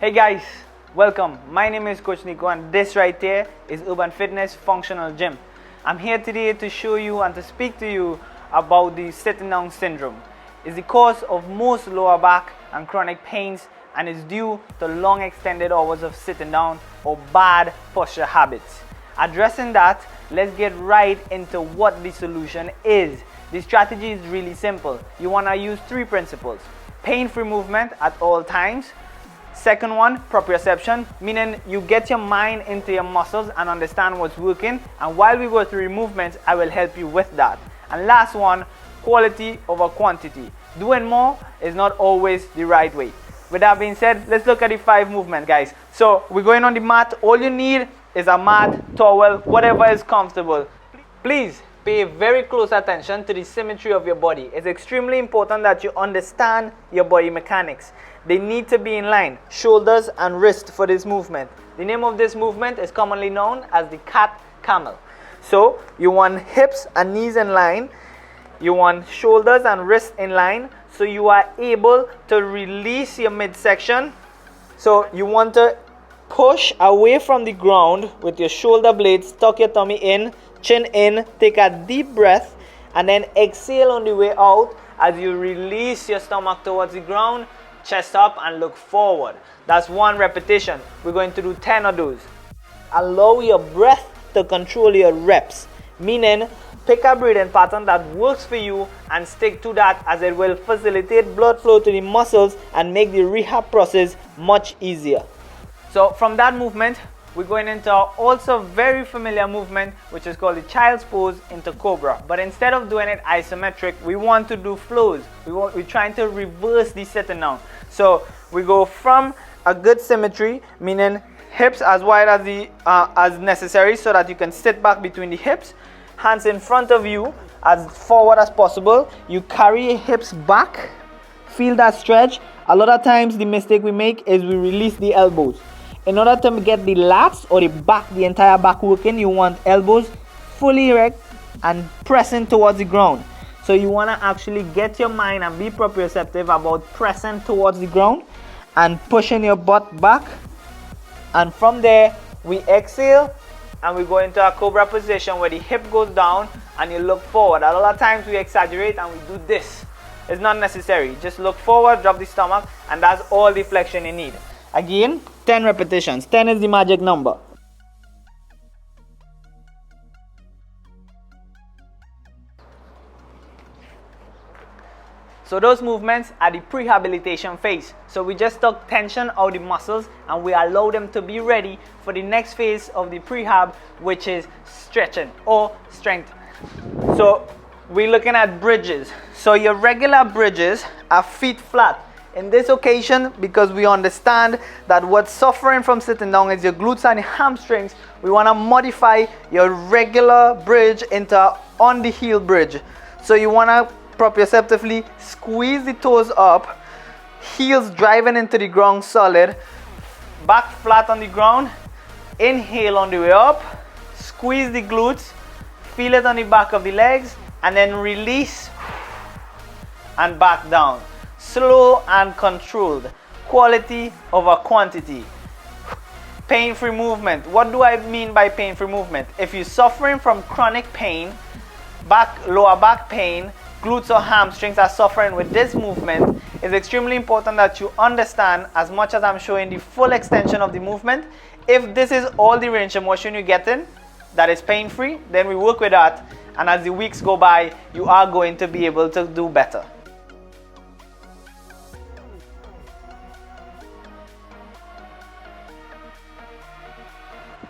Hey guys, welcome. My name is Coach Nico and this right here is Urban Fitness Functional Gym. I'm here today to show you and to speak to you about the sitting down syndrome. It's the cause of most lower back and chronic pains and is due to long extended hours of sitting down or bad posture habits. Addressing that, let's get right into what the solution is. The strategy is really simple. You want to use three principles: pain-free movement at all times. Second one, proprioception, meaning you get your mind into your muscles and understand what's working, and while we go through movements, I will help you with that. And last one, quality over quantity. Doing more is not always the right way. With that being said, let's look at the 5 movements, guys. So we're going on the mat. All you need is a mat, towel, whatever is comfortable. Please pay very close attention to the symmetry of your body. It's extremely important that you understand your body mechanics. They need to be in line, shoulders and wrist for this movement. The name of this movement is commonly known as the cat camel. So you want hips and knees in line, you want shoulders and wrists in line, so you are able to release your midsection. So you want to push away from the ground with your shoulder blades, tuck your tummy in, chin in, take a deep breath, and then exhale on the way out as you release your stomach towards the ground, chest up and look forward. That's 1 repetition. We're going to do 10 of those. Allow your breath to control your reps, meaning pick a breathing pattern that works for you and stick to that, as it will facilitate blood flow to the muscles and make the rehab process much easier. So from that movement, we're going into our also very familiar movement, which is called the child's pose into cobra. But instead of doing it isometric, we want to do flows. We're trying to reverse the sitting down. So we go from a good symmetry, meaning hips as wide as necessary, so that you can sit back between the hips. Hands in front of you, as forward as possible. You carry your hips back. Feel that stretch. A lot of times the mistake we make is we release the elbows. In order to get the lats or the back, the entire back working, you want elbows fully erect and pressing towards the ground. So you want to actually get your mind and be proprioceptive about pressing towards the ground and pushing your butt back. And from there, we exhale and we go into a cobra position where the hip goes down and you look forward. A lot of times we exaggerate and we do this. It's not necessary. Just look forward, drop the stomach, and that's all the flexion you need. Again, 10 repetitions. 10 is the magic number. So those movements are the prehabilitation phase. So we just took tension out of the muscles and we allow them to be ready for the next phase of the prehab, which is stretching or strength. So we're looking at bridges. So your regular bridges are feet flat. In this occasion, because we understand that what's suffering from sitting down is your glutes and your hamstrings, we want to modify your regular bridge into on the heel bridge. So you want to proprioceptively squeeze the toes up, heels driving into the ground solid, back flat on the ground, inhale on the way up, squeeze the glutes, feel it on the back of the legs, and then release and back down. Slow and controlled. Quality over quantity. Pain-free movement. What do I mean by pain-free movement? If you're suffering from chronic pain, lower back pain, glutes or hamstrings are suffering with this movement, it's extremely important that you understand, as much as I'm showing the full extension of the movement, if this is all the range of motion you're getting that is pain-free, then we work with that, and as the weeks go by, you are going to be able to do better.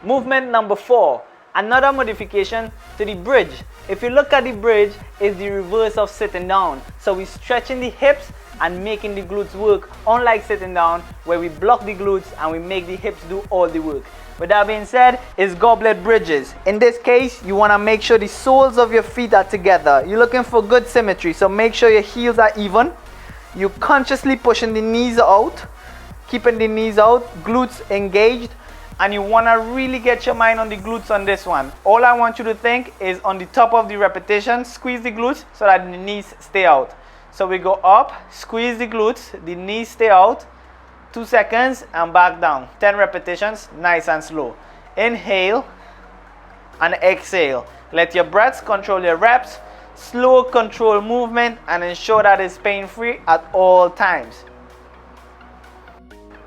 Movement number 4, another modification to the bridge. If you look at the bridge, it's the reverse of sitting down. So we're stretching the hips and making the glutes work, unlike sitting down where we block the glutes and we make the hips do all the work. With that being said, it's goblet bridges. In this case, you want to make sure the soles of your feet are together. You're looking for good symmetry, so make sure your heels are even. You're consciously pushing the knees out, keeping the knees out, glutes engaged. And you want to really get your mind on the glutes on this one. All I want you to think is on the top of the repetition, squeeze the glutes so that the knees stay out. So we go up, squeeze the glutes, the knees stay out, 2 seconds and back down. 10 repetitions, nice and slow. Inhale and exhale. Let your breaths control your reps. Slow, control movement and ensure that it's pain-free at all times.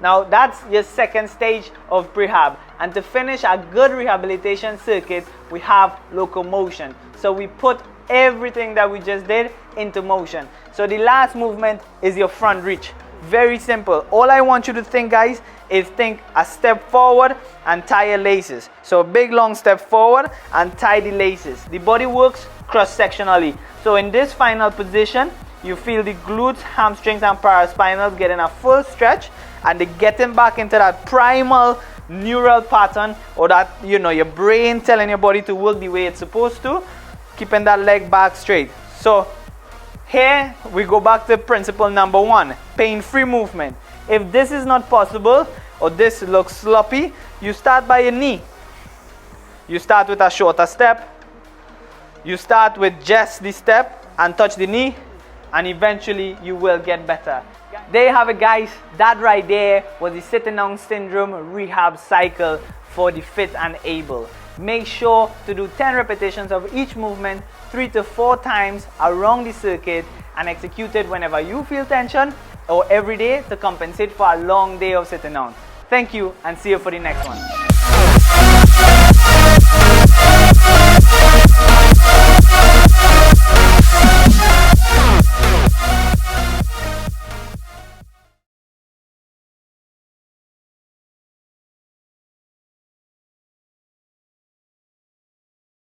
Now that's your second stage of prehab. And to finish a good rehabilitation circuit, we have locomotion. So we put everything that we just did into motion. So the last movement is your front reach. Very simple. All I want you to think, guys, is think a step forward and tie your laces. So a big long step forward and tie the laces. The body works cross-sectionally. So in this final position, you feel the glutes, hamstrings and paraspinals getting a full stretch, and they're getting back into that primal neural pattern, or that, you know, your brain telling your body to work the way it's supposed to, keeping that leg back straight. So here we go back to principle number 1, pain-free movement. If this is not possible or this looks sloppy, you start by your knee. You start with a shorter step. You start with just the step and touch the knee, and eventually you will get better. There you have it, guys. That right there was the sitting down syndrome rehab cycle for the fit and able. Make sure to do 10 repetitions of each movement 3 to 4 times around the circuit, and execute it whenever you feel tension or every day to compensate for a long day of sitting down. Thank you, and see you for the next one.